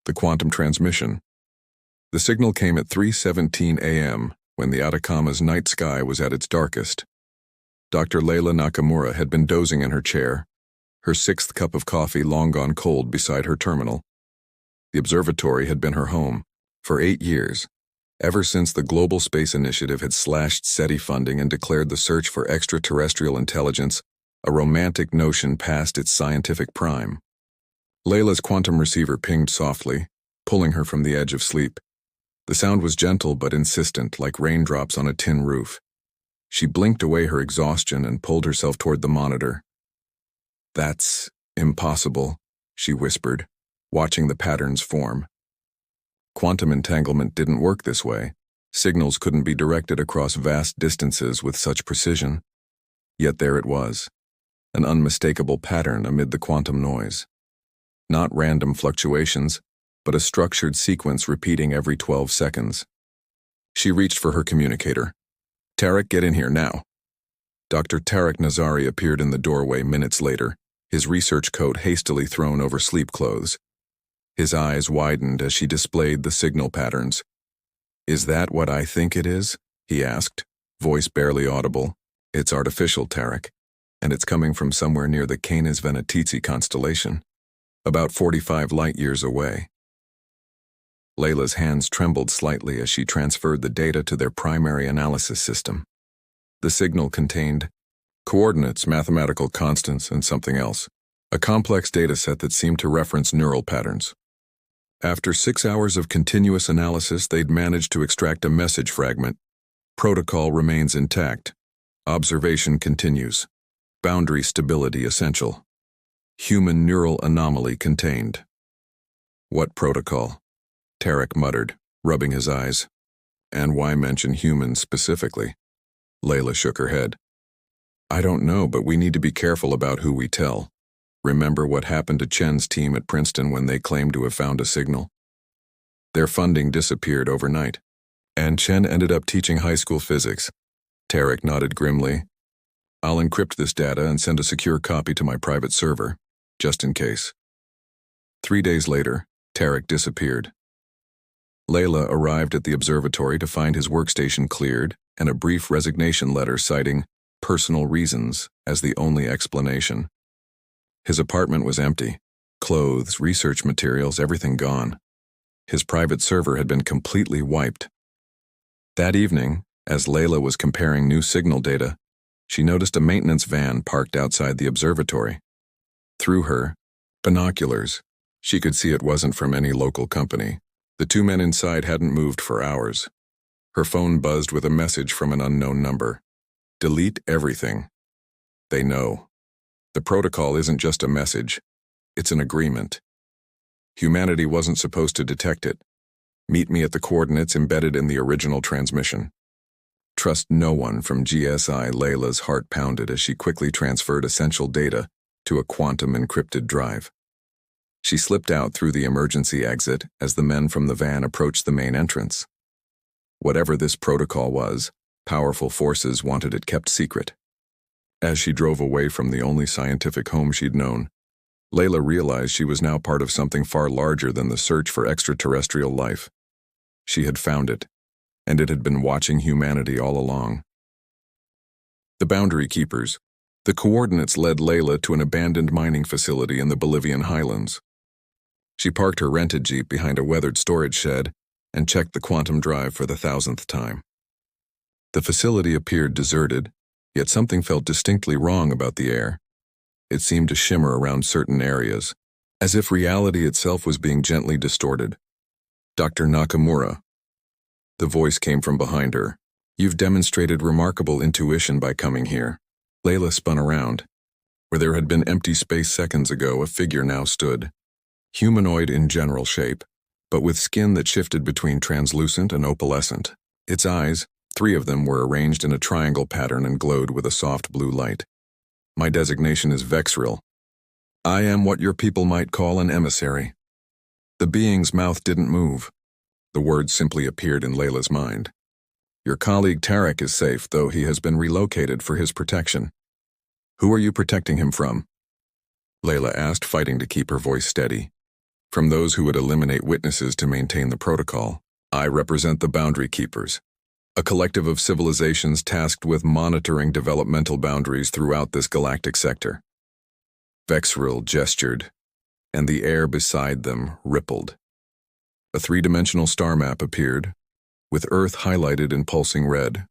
the quantum transmission. The signal came at 3:17 a.m., when the Atacama's night sky was at its darkest. Dr. Layla Nakamura had been dozing in her chair, her sixth cup of coffee long gone cold beside her terminal. The observatory had been her home for 8 years, ever since the Global Space Initiative had slashed SETI funding and declared the search for extraterrestrial intelligence a romantic notion past its scientific prime. Layla's quantum receiver pinged softly, pulling her from the edge of sleep. The sound was gentle but insistent, like raindrops on a tin roof. She blinked away her exhaustion and pulled herself toward the monitor. "That's impossible," she whispered, watching the patterns form. Quantum entanglement didn't work this way. Signals couldn't be directed across vast distances with such precision. Yet there it was, an unmistakable pattern amid the quantum noise. Not random fluctuations, but a structured sequence repeating every 12 seconds. She reached for her communicator. "Tarek, get in here now." Dr. Tarek Nazari appeared in the doorway minutes later, his research coat hastily thrown over sleep clothes. His eyes widened as she displayed the signal patterns. "Is that what I think it is?" he asked, voice barely audible. "It's artificial, Tarek, and it's coming from somewhere near the Canis Venatici constellation, about 45 light-years away." Layla's hands trembled slightly as she transferred the data to their primary analysis system. The signal contained coordinates, mathematical constants, and something else, a complex data set that seemed to reference neural patterns. After 6 hours of continuous analysis, they'd managed to extract a message fragment. Protocol remains intact. Observation continues. Boundary stability essential. Human neural anomaly contained. "What protocol?" Tarek muttered, rubbing his eyes. "And why mention humans specifically?" Layla shook her head. "I don't know, but we need to be careful about who we tell. Remember what happened to Chen's team at Princeton when they claimed to have found a signal? Their funding disappeared overnight, and Chen ended up teaching high school physics." Tarek nodded grimly. "I'll encrypt this data and send a secure copy to my private server, just in case." 3 days later, Tarek disappeared. Layla arrived at the observatory to find his workstation cleared and a brief resignation letter citing personal reasons as the only explanation. His apartment was empty. Clothes, research materials, everything gone. His private server had been completely wiped. That evening, as Layla was comparing new signal data, she noticed a maintenance van parked outside the observatory. Through her binoculars, she could see it wasn't from any local company. The 2 men inside hadn't moved for hours. Her phone buzzed with a message from an unknown number. "Delete everything. They know. The protocol isn't just a message. It's an agreement. Humanity wasn't supposed to detect it. Meet me at the coordinates embedded in the original transmission. Trust no one from GSI." Layla's heart pounded as she quickly transferred essential data to a quantum encrypted drive. She slipped out through the emergency exit as the men from the van approached the main entrance. Whatever this protocol was, powerful forces wanted it kept secret. As she drove away from the only scientific home she'd known, Layla realized she was now part of something far larger than the search for extraterrestrial life. She had found it, and it had been watching humanity all along. The Boundary Keepers. The coordinates led Layla to an abandoned mining facility in the Bolivian highlands. She parked her rented Jeep behind a weathered storage shed and checked the quantum drive for the 1,000th time. The facility appeared deserted, yet something felt distinctly wrong about the air. It seemed to shimmer around certain areas, as if reality itself was being gently distorted. "Dr. Nakamura." The voice came from behind her. "You've demonstrated remarkable intuition by coming here." Layla spun around. Where there had been empty space seconds ago, a figure now stood. Humanoid in general shape, but with skin that shifted between translucent and opalescent. Its eyes, 3 of them, were arranged in a triangle pattern and glowed with a soft blue light. "My designation is Vexril. I am what your people might call an emissary." The being's mouth didn't move. The words simply appeared in Layla's mind. "Your colleague Tarek is safe, though he has been relocated for his protection." "Who are you protecting him from?" Layla asked, fighting to keep her voice steady. From those who would eliminate witnesses to maintain the protocol. I represent the Boundary Keepers, a collective of civilizations tasked with monitoring developmental boundaries throughout this galactic sector. Vexril gestured, and the air beside them rippled. A three-dimensional star map appeared, with Earth highlighted in pulsing red.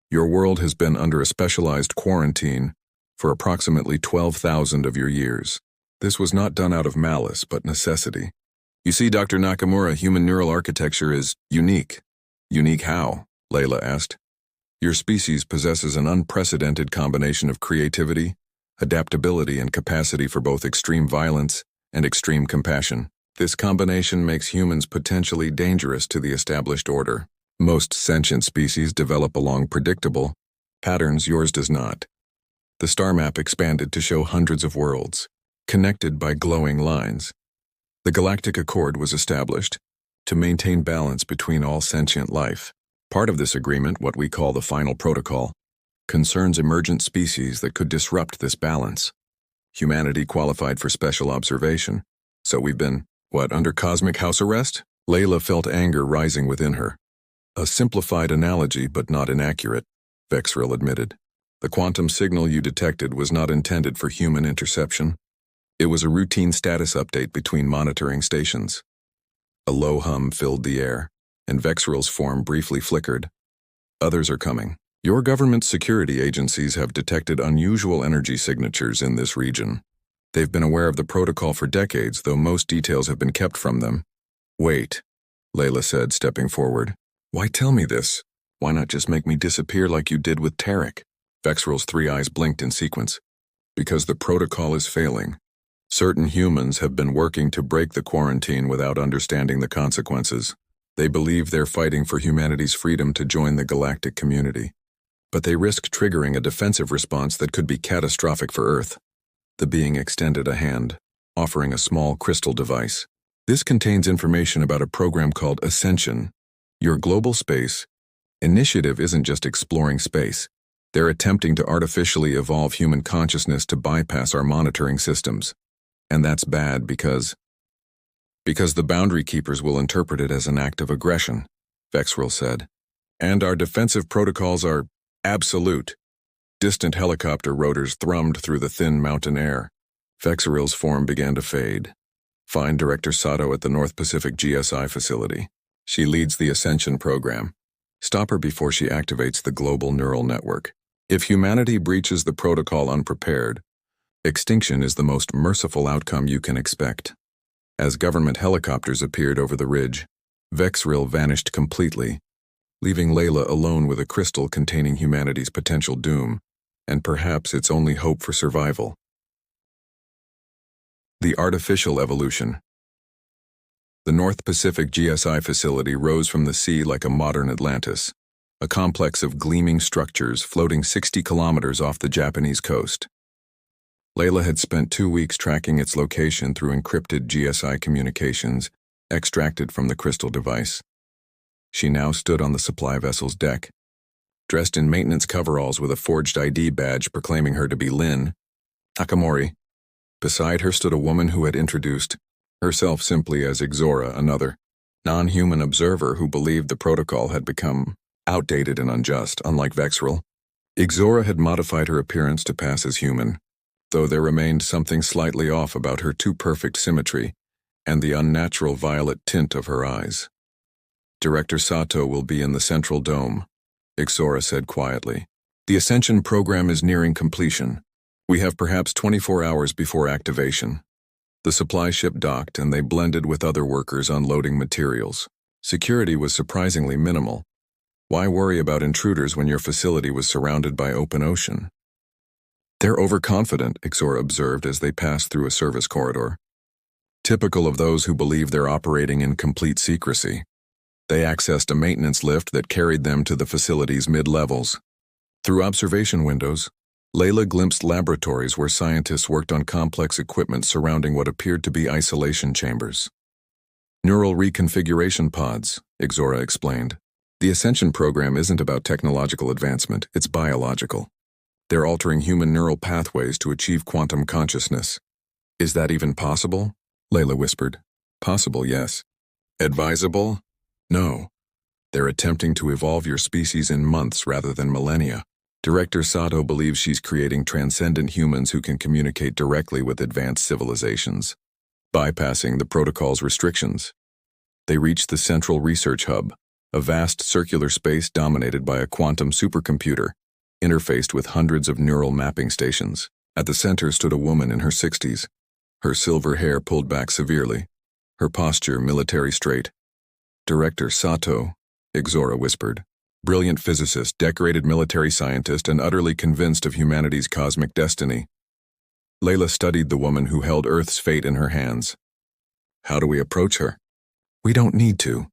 Your world has been under a specialized quarantine for approximately 12,000 of your years. This was not done out of malice, but necessity. You see, Dr. Nakamura, human neural architecture is unique. Unique how? Layla asked. Your species possesses an unprecedented combination of creativity, adaptability, and capacity for both extreme violence and extreme compassion. This combination makes humans potentially dangerous to the established order. Most sentient species develop along predictable patterns, yours does not. The star map expanded to show hundreds of worlds, connected by glowing lines. The Galactic Accord was established to maintain balance between all sentient life. Part of this agreement, what we call the Final Protocol, concerns emergent species that could disrupt this balance. Humanity qualified for special observation, so we've been, under cosmic house arrest? Layla felt anger rising within her. A simplified analogy, but not inaccurate, Vexril admitted. The quantum signal you detected was not intended for human interception. It was a routine status update between monitoring stations. A low hum filled the air, and Vexril's form briefly flickered. Others are coming. Your government's security agencies have detected unusual energy signatures in this region. They've been aware of the protocol for decades, though most details have been kept from them. Wait, Layla said, stepping forward. Why tell me this? Why not just make me disappear like you did with Tarek? Vexril's three eyes blinked in sequence. Because the protocol is failing. Certain humans have been working to break the quarantine without understanding the consequences. They believe they're fighting for humanity's freedom to join the galactic community. But they risk triggering a defensive response that could be catastrophic for Earth. The being extended a hand, offering a small crystal device. This contains information about a program called Ascension. Your global space initiative isn't just exploring space. They're attempting to artificially evolve human consciousness to bypass our monitoring systems. And that's bad because the Boundary Keepers will interpret it as an act of aggression, Vexril said. And our defensive protocols are absolute. Distant helicopter rotors thrummed through the thin mountain air. Vexril's form began to fade. Find Director Sato at the North Pacific GSI facility. She leads the Ascension program. Stop her before she activates the global neural network. If humanity breaches the protocol unprepared, extinction is the most merciful outcome you can expect. As government helicopters appeared over the ridge, Vexril vanished completely, leaving Layla alone with a crystal containing humanity's potential doom, and perhaps its only hope for survival. The artificial evolution. The North Pacific GSI facility rose from the sea like a modern Atlantis, a complex of gleaming structures floating 60 kilometers off the Japanese coast. Layla had spent 2 weeks tracking its location through encrypted GSI communications extracted from the crystal device. She now stood on the supply vessel's deck, dressed in maintenance coveralls with a forged ID badge proclaiming her to be Lynn Nakamori. Beside her stood a woman who had introduced herself simply as Ixora, another non-human observer who believed the protocol had become outdated and unjust. Unlike Vexril, Ixora had modified her appearance to pass as human, though there remained something slightly off about her too-perfect symmetry and the unnatural violet tint of her eyes. Director Sato will be in the central dome, Ixora said quietly. The Ascension program is nearing completion. We have perhaps 24 hours before activation. The supply ship docked and they blended with other workers unloading materials. Security was surprisingly minimal. Why worry about intruders when your facility was surrounded by open ocean? They're overconfident, Ixora observed as they passed through a service corridor. Typical of those who believe they're operating in complete secrecy. They accessed a maintenance lift that carried them to the facility's mid-levels. Through observation windows, Layla glimpsed laboratories where scientists worked on complex equipment surrounding what appeared to be isolation chambers. Neural reconfiguration pods, Ixora explained. The Ascension program isn't about technological advancement, it's biological. They're altering human neural pathways to achieve quantum consciousness. Is that even possible? Layla whispered. Possible, yes. Advisable? No. They're attempting to evolve your species in months rather than millennia. Director Sato believes she's creating transcendent humans who can communicate directly with advanced civilizations, bypassing the protocol's restrictions. They reach the Central Research Hub, a vast circular space dominated by a quantum supercomputer, interfaced with hundreds of neural mapping stations. At the center stood a woman in her 60s, her silver hair pulled back severely, her posture military straight. Director Sato, Ixora whispered. Brilliant physicist, decorated military scientist, and utterly convinced of humanity's cosmic destiny. Layla studied the woman who held Earth's fate in her hands. How do we approach her? We don't need to,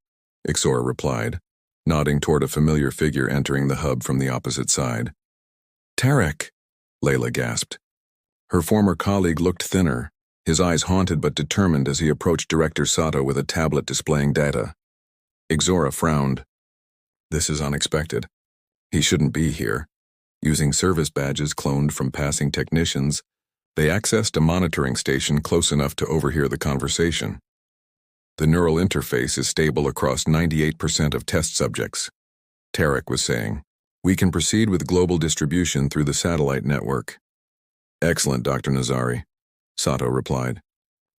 Ixora replied, nodding toward a familiar figure entering the hub from the opposite side. Tarek, Layla gasped. Her former colleague looked thinner, his eyes haunted but determined as he approached Director Sato with a tablet displaying data. Ixora frowned. This is unexpected. He shouldn't be here. Using service badges cloned from passing technicians, they accessed a monitoring station close enough to overhear the conversation. The neural interface is stable across 98% of test subjects. Tarek was saying, we can proceed with global distribution through the satellite network. Excellent, Dr. Nazari, Sato replied.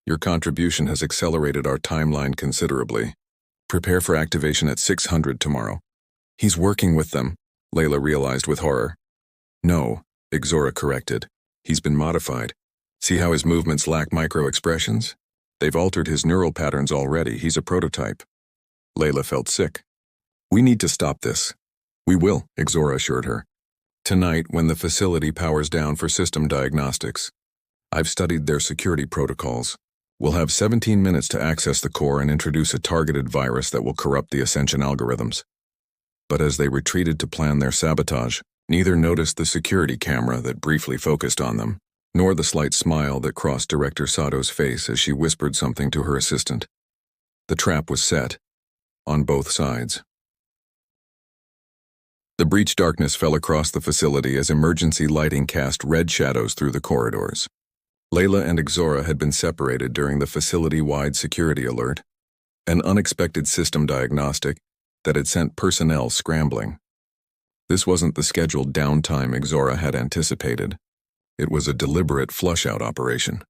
Your contribution has accelerated our timeline considerably. Prepare for activation at 600 tomorrow. He's working with them, Layla realized with horror. No, Ixora corrected. He's been modified. See how his movements lack micro-expressions? They've altered his neural patterns already. He's a prototype. Layla felt sick. We need to stop this. We will, Ixora assured her. Tonight, when the facility powers down for system diagnostics. I've studied their security protocols. We'll have 17 minutes to access the core and introduce a targeted virus that will corrupt the Ascension algorithms. But as they retreated to plan their sabotage, neither noticed the security camera that briefly focused on them, nor the slight smile that crossed Director Sato's face as she whispered something to her assistant. The trap was set, on both sides. The breach darkness fell across the facility as emergency lighting cast red shadows through the corridors. Layla and Ixora had been separated during the facility-wide security alert, an unexpected system diagnostic that had sent personnel scrambling. This wasn't the scheduled downtime Ixora had anticipated. It was a deliberate flush-out operation.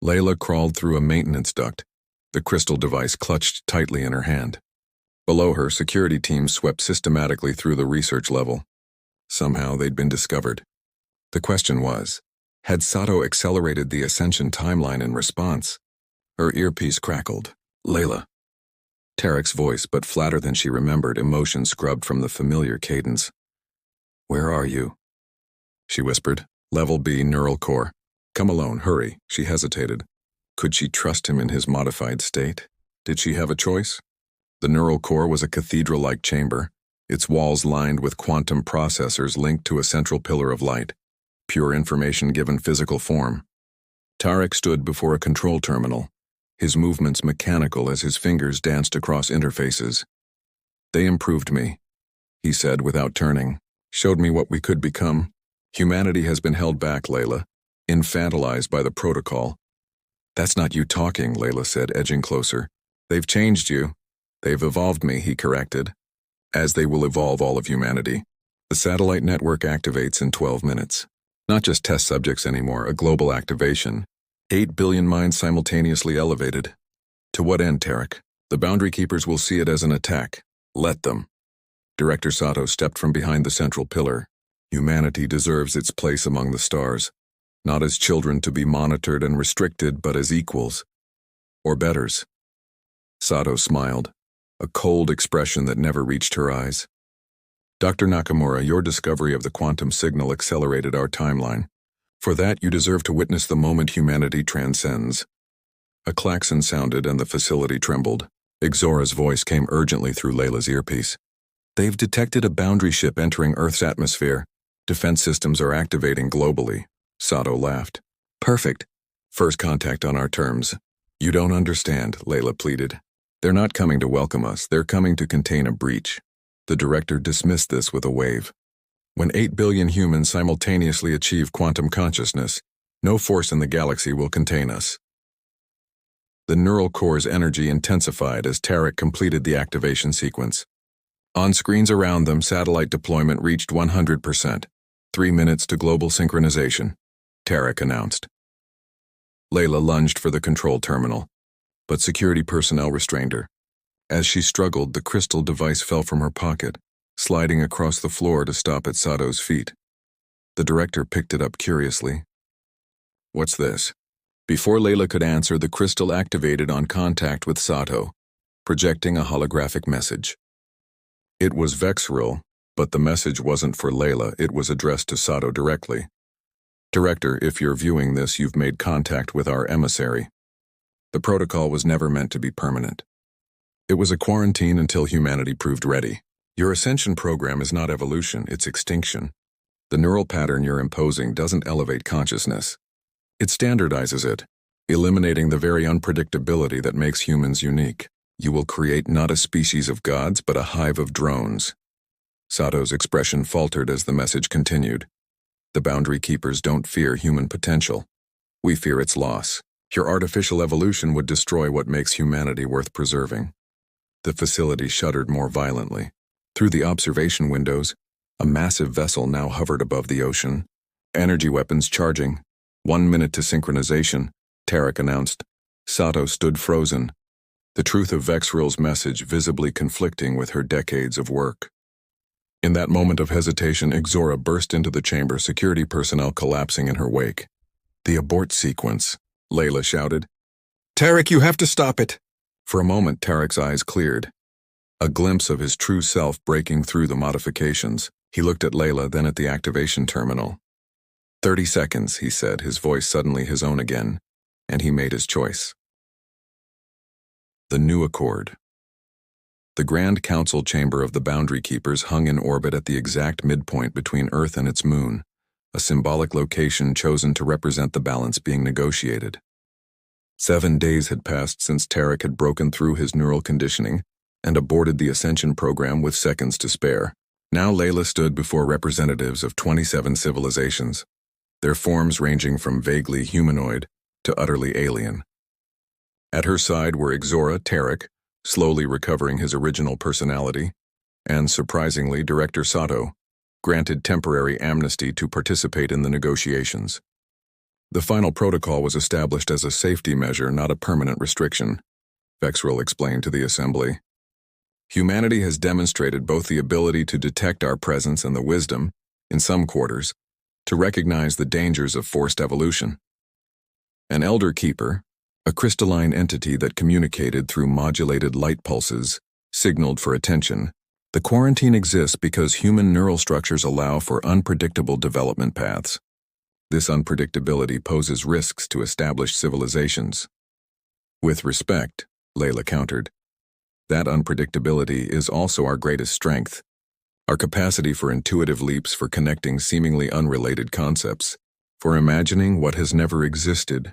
Layla crawled through a maintenance duct, the crystal device clutched tightly in her hand. Below her, security teams swept systematically through the research level. Somehow they'd been discovered. The question was, had Sato accelerated the Ascension timeline in response? Her earpiece crackled. Layla. Tarek's voice, but flatter than she remembered, emotion scrubbed from the familiar cadence. Where are you? She whispered. Level B, neural core. Come alone, hurry. She hesitated. Could she trust him in his modified state? Did she have a choice? The neural core was a cathedral-like chamber, its walls lined with quantum processors linked to a central pillar of light, pure information given physical form. Tarek stood before a control terminal, his movements mechanical as his fingers danced across interfaces. They improved me, he said without turning, showed me what we could become. Humanity has been held back, Layla, infantilized by the protocol. That's not you talking, Layla said, edging closer. They've changed you. They've evolved me, he corrected, as they will evolve all of humanity. The satellite network activates in 12 minutes. Not just test subjects anymore, a global activation. 8 billion minds simultaneously elevated. To what end, Tarek? The Boundary Keepers will see it as an attack. Let them. Director Sato stepped from behind the central pillar. Humanity deserves its place among the stars, not as children to be monitored and restricted, but as equals. Or betters. Sato smiled, a cold expression that never reached her eyes. Dr. Nakamura, your discovery of the quantum signal accelerated our timeline. For that, you deserve to witness the moment humanity transcends. A klaxon sounded and the facility trembled. Ixora's voice came urgently through Layla's earpiece. They've detected a boundary ship entering Earth's atmosphere. Defense systems are activating globally. Sato laughed. Perfect. First contact on our terms. You don't understand, Layla pleaded. They're not coming to welcome us. They're coming to contain a breach. The director dismissed this with a wave. When 8 billion humans simultaneously achieve quantum consciousness, no force in the galaxy will contain us. The neural core's energy intensified as Tarek completed the activation sequence. On screens around them, satellite deployment reached 100%. 3 minutes to global synchronization, Tarek announced. Layla lunged for the control terminal, but security personnel restrained her. As she struggled, the crystal device fell from her pocket, sliding across the floor to stop at Sato's feet. The director picked it up curiously. "What's this?" Before Layla could answer, the crystal activated on contact with Sato, projecting a holographic message. It was Vexril, but the message wasn't for Layla, it was addressed to Sato directly. "Director, if you're viewing this, you've made contact with our emissary. The protocol was never meant to be permanent. It was a quarantine until humanity proved ready. Your ascension program is not evolution, it's extinction. The neural pattern you're imposing doesn't elevate consciousness. It standardizes it, eliminating the very unpredictability that makes humans unique. You will create not a species of gods, but a hive of drones." Sato's expression faltered as the message continued. "The boundary keepers don't fear human potential. We fear its loss. Your artificial evolution would destroy what makes humanity worth preserving." The facility shuddered more violently. Through the observation windows, a massive vessel now hovered above the ocean. "Energy weapons charging. 1 minute to synchronization," Tarek announced. Sato stood frozen, the truth of Vexril's message visibly conflicting with her decades of work. In that moment of hesitation, Ixora burst into the chamber, security personnel collapsing in her wake. "The abort sequence," Layla shouted. "Tarek, you have to stop it!" For a moment, Tarek's eyes cleared, a glimpse of his true self breaking through the modifications. He looked at Layla, then at the activation terminal. 30 seconds, he said, his voice suddenly his own again, and he made his choice. The new accord. The Grand Council chamber of the Boundary Keepers hung in orbit at the exact midpoint between Earth and its moon, a symbolic location chosen to represent the balance being negotiated. 7 days had passed since Tarek had broken through his neural conditioning and aborted the Ascension program with seconds to spare. Now Layla stood before representatives of 27 civilizations, their forms ranging from vaguely humanoid to utterly alien. At her side were Ixora, Tarek, slowly recovering his original personality, and, surprisingly, Director Sato, granted temporary amnesty to participate in the negotiations. The final protocol was established as a safety measure, not a permanent restriction, Vexril explained to the assembly. Humanity has demonstrated both the ability to detect our presence and the wisdom, in some quarters, to recognize the dangers of forced evolution. An elder keeper, a crystalline entity that communicated through modulated light pulses, signaled for attention. The quarantine exists because human neural structures allow for unpredictable development paths. This unpredictability poses risks to established civilizations. With respect, Layla countered, that unpredictability is also our greatest strength, our capacity for intuitive leaps, for connecting seemingly unrelated concepts, for imagining what has never existed.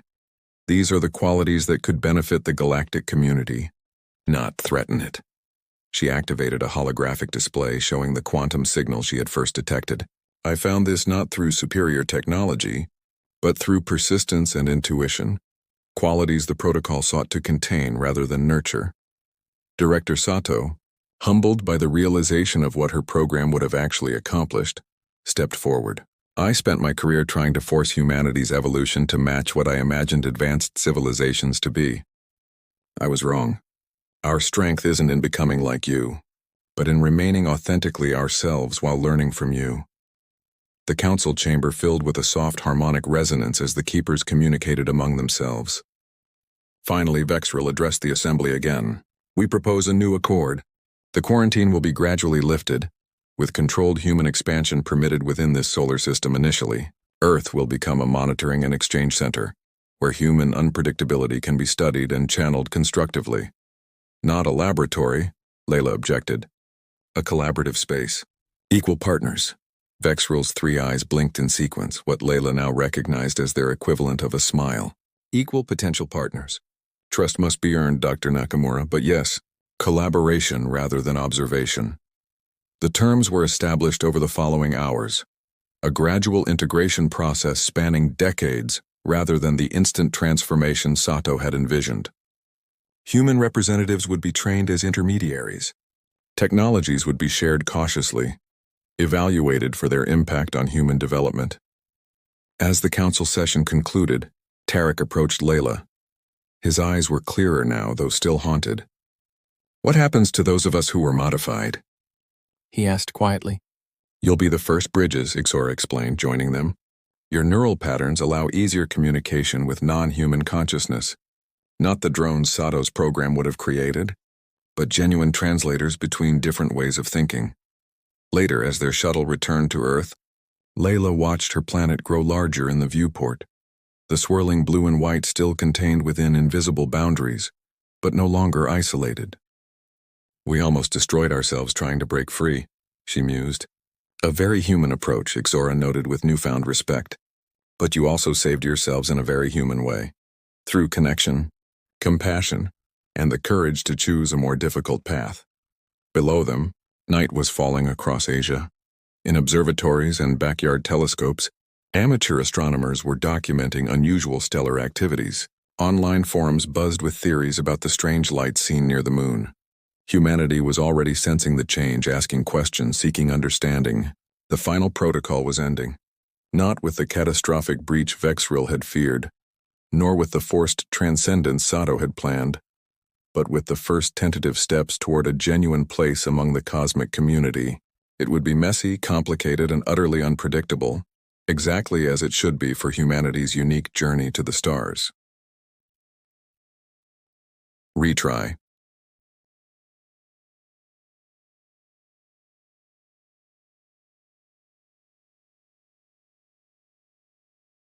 These are the qualities that could benefit the galactic community, not threaten it. She activated a holographic display showing the quantum signal she had first detected. "I found this not through superior technology, but through persistence and intuition, qualities the protocol sought to contain rather than nurture." Director Sato, humbled by the realization of what her program would have actually accomplished, stepped forward. "I spent my career trying to force humanity's evolution to match what I imagined advanced civilizations to be. I was wrong. Our strength isn't in becoming like you, but in remaining authentically ourselves while learning from you." The council chamber filled with a soft harmonic resonance as the keepers communicated among themselves. Finally, Vexril addressed the assembly again. "We propose a new accord. The quarantine will be gradually lifted, with controlled human expansion permitted within this solar system initially. Earth will become a monitoring and exchange center, where human unpredictability can be studied and channeled constructively. Not a laboratory," Layla objected. "A collaborative space. Equal partners." Vexril's 3 eyes blinked in sequence, what Layla now recognized as their equivalent of a smile. "Equal potential partners. Trust must be earned, Dr. Nakamura, but yes, collaboration rather than observation." The terms were established over the following hours, a gradual integration process spanning decades rather than the instant transformation Sato had envisioned. Human representatives would be trained as intermediaries. Technologies would be shared cautiously, evaluated for their impact on human development. As the council session concluded, Tarek approached Layla. His eyes were clearer now, though still haunted. "What happens to those of us who were modified?" he asked quietly. "You'll be the first bridges," Ixora explained, joining them. "Your neural patterns allow easier communication with non-human consciousness. Not the drones Sato's program would have created, but genuine translators between different ways of thinking." Later, as their shuttle returned to Earth, Layla watched her planet grow larger in the viewport. The swirling blue and white still contained within invisible boundaries, but no longer isolated. "We almost destroyed ourselves trying to break free," she mused. "A very human approach," Ixora noted with newfound respect. "But you also saved yourselves in a very human way, through connection, compassion, and the courage to choose a more difficult path." Below them, night was falling across Asia. In observatories and backyard telescopes, amateur astronomers were documenting unusual stellar activities. Online forums buzzed with theories about the strange lights seen near the moon. Humanity was already sensing the change, asking questions, seeking understanding. The final protocol was ending. Not with the catastrophic breach Vexril had feared, nor with the forced transcendence Sato had planned, but with the first tentative steps toward a genuine place among the cosmic community. It would be messy, complicated, and utterly unpredictable, exactly as it should be for humanity's unique journey to the stars. Retry.